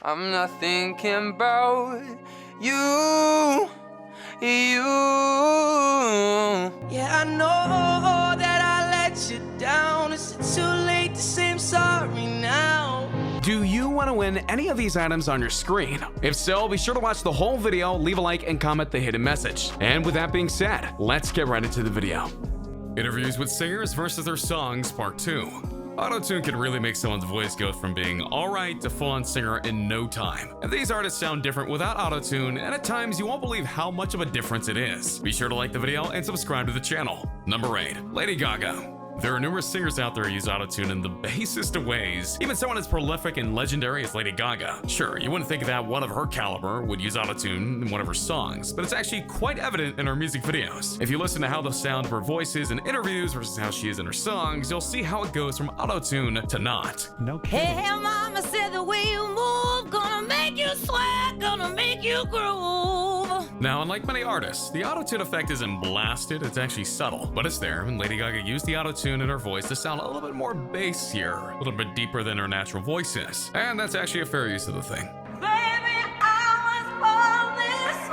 I'm not thinking about you. Yeah, I know that I let you down. Is it too late to say I'm sorry now? Do you want to win any of these items on your screen? If so, be sure to watch the whole video, leave a like, and comment the hidden message. And with that being said, let's get right into the video. Interviews with singers versus their songs, part 2. Auto-tune can really make someone's voice go from being alright to full-on singer in no time. And these artists sound different without auto-tune, and at times you won't believe how much of a difference it is. Be sure to like the video and subscribe to the channel. Number 8. Lady Gaga. There are numerous singers out there who use autotune in the basest of ways, even someone as prolific and legendary as Lady Gaga. Sure, you wouldn't think that one of her caliber would use autotune in one of her songs, but it's actually quite evident in her music videos. If you listen to how the sound of her voice is in interviews versus how she is in her songs, you'll see how it goes from autotune to not. No kidding. Hey, mama said the way you move, gonna make you sweat, gonna make you groove. Now, unlike many artists, the autotune effect isn't blasted, it's actually subtle, but it's there, and Lady Gaga used the autotune in her voice to sound a little bit more bassier, a little bit deeper than her natural voice is. And that's actually a fair use of the thing. Baby, I was born this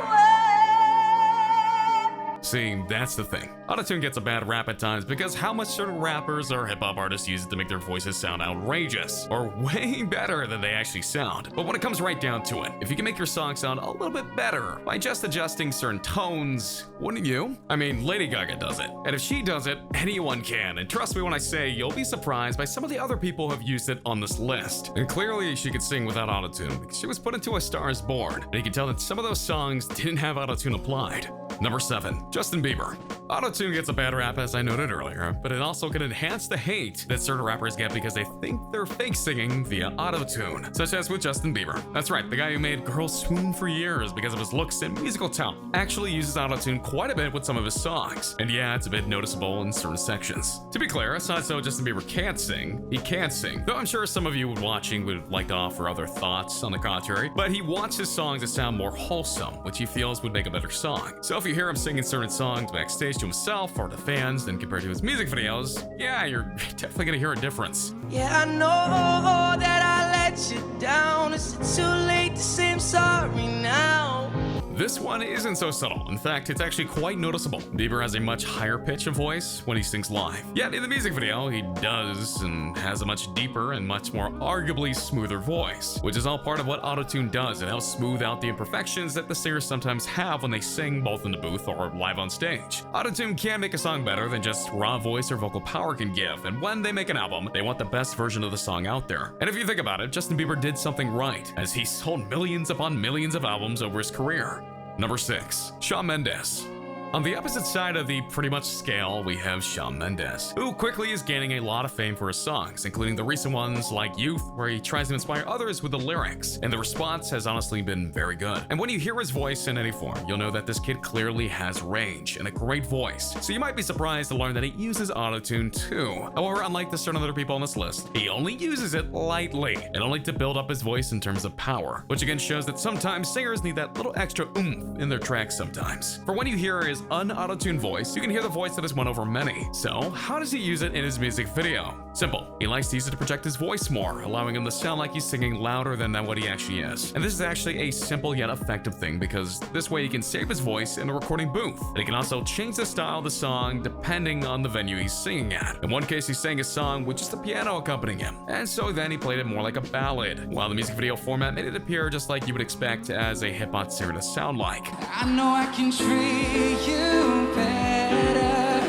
way. See, that's the thing. Autotune gets a bad rap at times because how much certain rappers or hip-hop artists use it to make their voices sound outrageous, or way better than they actually sound. But when it comes right down to it, if you can make your song sound a little bit better by just adjusting certain tones, wouldn't you? I mean, Lady Gaga does it. And if she does it, anyone can. And trust me when I say, you'll be surprised by some of the other people who have used it on this list. And clearly, she could sing without autotune because she was put into A Star Is Born. And you can tell that some of those songs didn't have autotune applied. Number 7. Justin Bieber. Autotune gets a bad rap, as I noted earlier, but it also can enhance the hate that certain rappers get because they think they're fake singing via autotune, such as with Justin Bieber. That's right, the guy who made girls swoon for years because of his looks and musical talent actually uses autotune quite a bit with some of his songs. And yeah, it's a bit noticeable in certain sections. To be clear, it's not so Justin Bieber can't sing, he can sing. Though I'm sure some of you watching would like to offer other thoughts on the contrary, but he wants his songs to sound more wholesome, which he feels would make a better song. So if you hear him singing certain songs backstage to himself or to fans, then compared to his music videos, yeah, you're definitely gonna hear a difference. Yeah, I know that I let you down. Is it too late to say I'm sorry now? This one isn't so subtle. In fact, it's actually quite noticeable. Bieber has a much higher pitch of voice when he sings live. Yet in the music video, he does and has a much deeper and much more arguably smoother voice, which is all part of what autotune does. It helps smooth out the imperfections that the singers sometimes have when they sing both in the booth or live on stage. Autotune can make a song better than just raw voice or vocal power can give, and when they make an album, they want the best version of the song out there. And if you think about it, Justin Bieber did something right, as he sold millions upon millions of albums over his career. Number 6. Shawn Mendes. On the opposite side of the pretty much scale, we have Shawn Mendes, who quickly is gaining a lot of fame for his songs, including the recent ones like Youth, where he tries to inspire others with the lyrics, and the response has honestly been very good. And when you hear his voice in any form, you'll know that this kid clearly has range and a great voice, so you might be surprised to learn that he uses autotune too. However, unlike the certain other people on this list, he only uses it lightly, and only to build up his voice in terms of power, which again shows that sometimes singers need that little extra oomph in their tracks sometimes. For when you hear his un-autotuned voice, you can hear the voice that has won over many. So, how does he use it in his music video? Simple. He likes to use it to project his voice more, allowing him to sound like he's singing louder than what he actually is. And this is actually a simple yet effective thing because this way he can save his voice in a recording booth. And he can also change the style of the song depending on the venue he's singing at. In one case, he sang his song with just the piano accompanying him, and so then he played it more like a ballad, while the music video format made it appear just like you would expect as a hip-hop singer to sound like. I know I can treat you better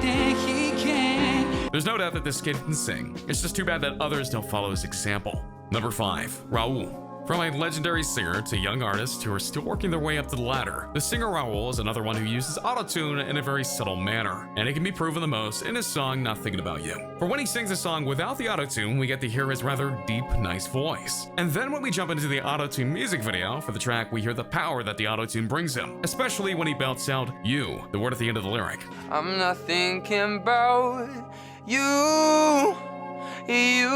than he can. There's no doubt that this kid can sing. It's just too bad that others don't follow his example. Number 5. RUEL. From a legendary singer to young artists who are still working their way up to the ladder, the singer RUEL is another one who uses autotune in a very subtle manner, and it can be proven the most in his song Not Thinking About You. For when he sings a song without the autotune, we get to hear his rather deep, nice voice. And then when we jump into the autotune music video for the track, we hear the power that the autotune brings him, especially when he belts out "you," the word at the end of the lyric. I'm not thinking about you. you.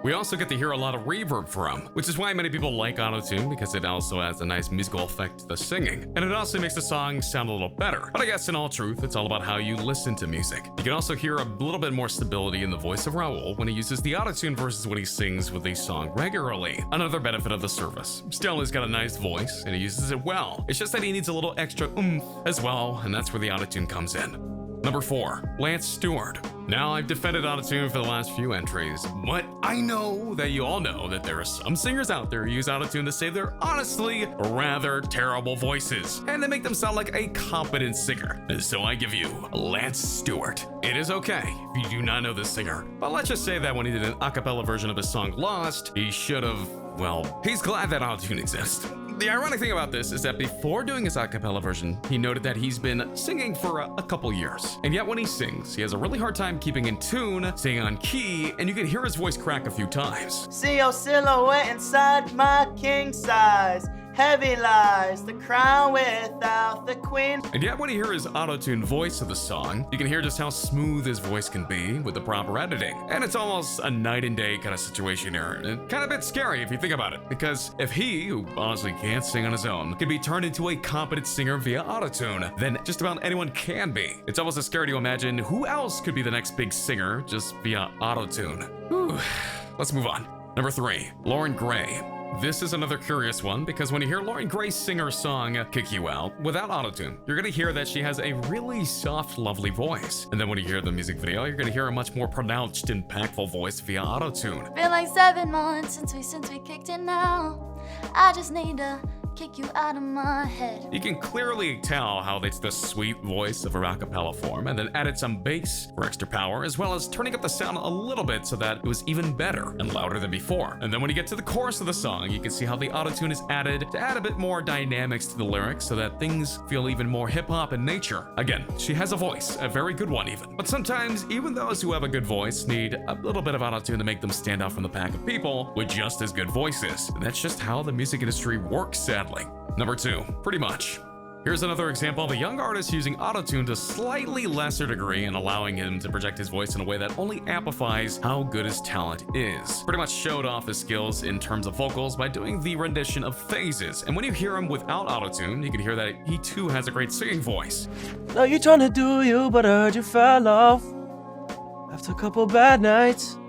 We also get to hear a lot of reverb from, which is why many people like AUTOTUNE, because it also adds a nice musical effect to the singing, and it also makes the song sound a little better. But I guess in all truth, it's all about how you listen to music. You can also hear a little bit more stability in the voice of RUEL when he uses the AUTOTUNE versus when he sings with a song regularly. Another benefit of the service. Still, he's got a nice voice, and he uses it well. It's just that he needs a little extra oomph as well, and that's where the AUTOTUNE comes in. Number 4, Lance Stewart. Now, I've defended AUTOTUNE for the last few entries, but I know that you all know that there are some singers out there who use AUTOTUNE to save their honestly rather terrible voices, and to make them sound like a competent singer. And so I give you Lance Stewart. It is okay if you do not know this singer, but let's just say that when he did an a cappella version of his song Lost, he should have, well, he's glad that AUTOTUNE exists. The ironic thing about this is that before doing his a cappella version, he noted that he's been singing for a couple years. And yet when he sings, he has a really hard time keeping in tune, staying on key, and you can hear his voice crack a few times. See your silhouette inside my king size. Heavy lies the crown without the queen. And yet when you hear his AUTOTUNE voice of the song, you can hear just how smooth his voice can be with the proper editing. And it's almost a night and day kind of situation here. And kind of a bit scary if you think about it, because if he, who honestly can't sing on his own, can be turned into a competent singer via AUTOTUNE, then just about anyone can be. It's almost as scary to imagine who else could be the next big singer just via AUTOTUNE. Whew. Let's move on. Number 3, Loren Gray. This is another curious one because when you hear Loren Gray sing her song Kick You Out without AUTOTUNE, you're gonna hear that she has a really soft, lovely voice. And then when you hear the music video, you're gonna hear a much more pronounced, impactful voice via AUTOTUNE. Been like 7 months since we kicked it now. I just need to kick you out of my head. You can clearly tell how it's the sweet voice of her a cappella form and then added some bass for extra power, as well as turning up the sound a little bit so that it was even better and louder than before. And then when you get to the chorus of the song, you can see how the AUTOTUNE is added to add a bit more dynamics to the lyrics so that things feel even more hip-hop in nature. Again, she has a voice, a very good one even. But sometimes even those who have a good voice need a little bit of AUTOTUNE to make them stand out from the pack of people with just as good voices. And that's just how the music industry works, sadly. Number 2, PETTYMUCH. Here's another example of a young artist using AUTOTUNE to a slightly lesser degree and allowing him to project his voice in a way that only amplifies how good his talent is. PETTYMUCH showed off his skills in terms of vocals by doing the rendition of Phases. And when you hear him without AUTOTUNE, you can hear that he too has a great singing voice. Now you trying to do you, but I heard you fell off after a couple bad nights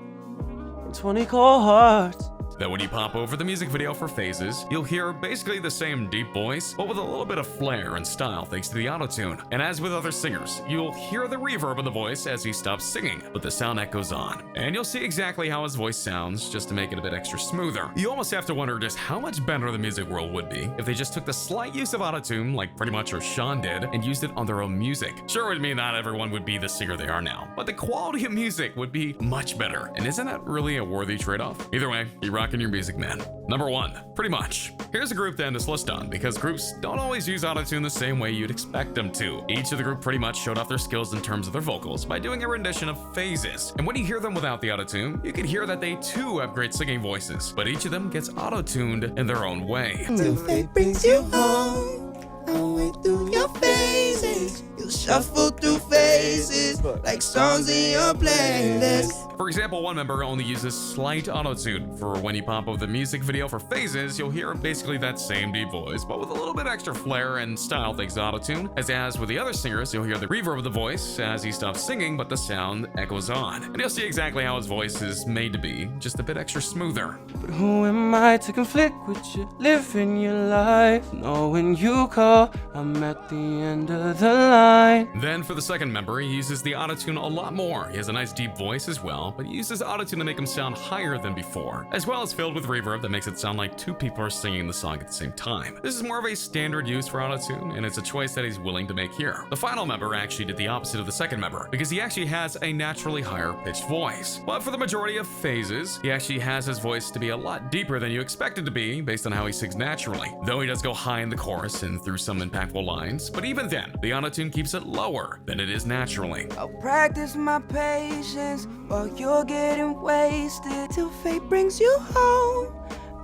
and 20 cold hearts. Then when you pop over the music video for Phases, you'll hear basically the same deep voice, but with a little bit of flair and style thanks to the AUTOTUNE. And as with other singers, you'll hear the reverb in the voice as he stops singing, but the sound echoes on. And you'll see exactly how his voice sounds just to make it a bit extra smoother. You almost have to wonder just how much better the music world would be if they just took the slight use of AUTOTUNE, like PETTYMUCH or SHAWN did, and used it on their own music. Sure, it would mean not everyone would be the singer they are now, but the quality of music would be much better. And isn't that really a worthy trade-off? Either way, you're rocking your music, man. Number 1, PETTYMUCH. Here's a group to end this list on, because groups don't always use AUTOTUNE the same way you'd expect them to. Each of the group pretty much showed off their skills in terms of their vocals by doing a rendition of Phases. And when you hear them without the AUTOTUNE, you can hear that they too have great singing voices, but each of them gets AUTOTUNEd in their own way. Till fate brings you home, away through your phases. You shuffle through phases like songs in your playlist. For example, one member only uses slight AUTOTUNE. For when you pop up the music video for Phases, you'll hear basically that same deep voice, but with a little bit extra flair and style thanks to AUTOTUNE. As with the other singers, you'll hear the reverb of the voice as he stops singing, but the sound echoes on. And you'll see exactly how his voice is made to be, just a bit extra smoother. But who am I to conflict with you? Living your life, know when you call, I'm at the end of the line. Then for the second member, he uses the AUTOTUNE a lot more. He has a nice deep voice as well, but he uses AUTOTUNE to make him sound higher than before, as well as filled with reverb that makes it sound like two people are singing the song at the same time. This is more of a standard use for AUTOTUNE, and it's a choice that he's willing to make here. The final member actually did the opposite of the second member, because he actually has a naturally higher pitched voice. But for the majority of Phases, he actually has his voice to be a lot deeper than you expect it to be based on how he sings naturally, though he does go high in the chorus and through some impactful lines. But even then, the AUTOTUNE keeps it lower than it is naturally. I'll practice my patience while you're getting wasted till fate brings you home.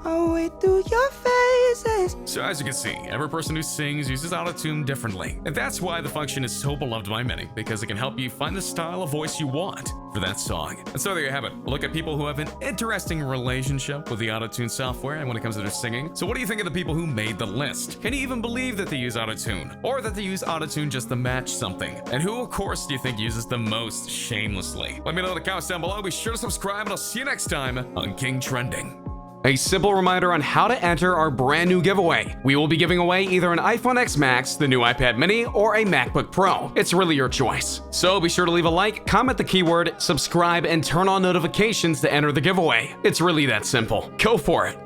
I'll wait through your phases. So as you can see, every person who sings uses autotune differently. And that's why the function is so beloved by many, because it can help you find the style of voice you want for that song. And so there you have it. A look at people who have an interesting relationship with the autotune software and when it comes to their singing. So what do you think of the people who made the list? Can you even believe that they use autotune? Or that they use autotune just to match something? And who, of course, do you think uses the most shamelessly? Let me know in the comments down below. Be sure to subscribe and I'll see you next time on King Trending. A simple reminder on how to enter our brand new giveaway. We will be giving away either an iPhone X Max, the new iPad mini, or a MacBook Pro. It's really your choice. So be sure to leave a like, comment the keyword, subscribe, and turn on notifications to enter the giveaway. It's really that simple. Go for it.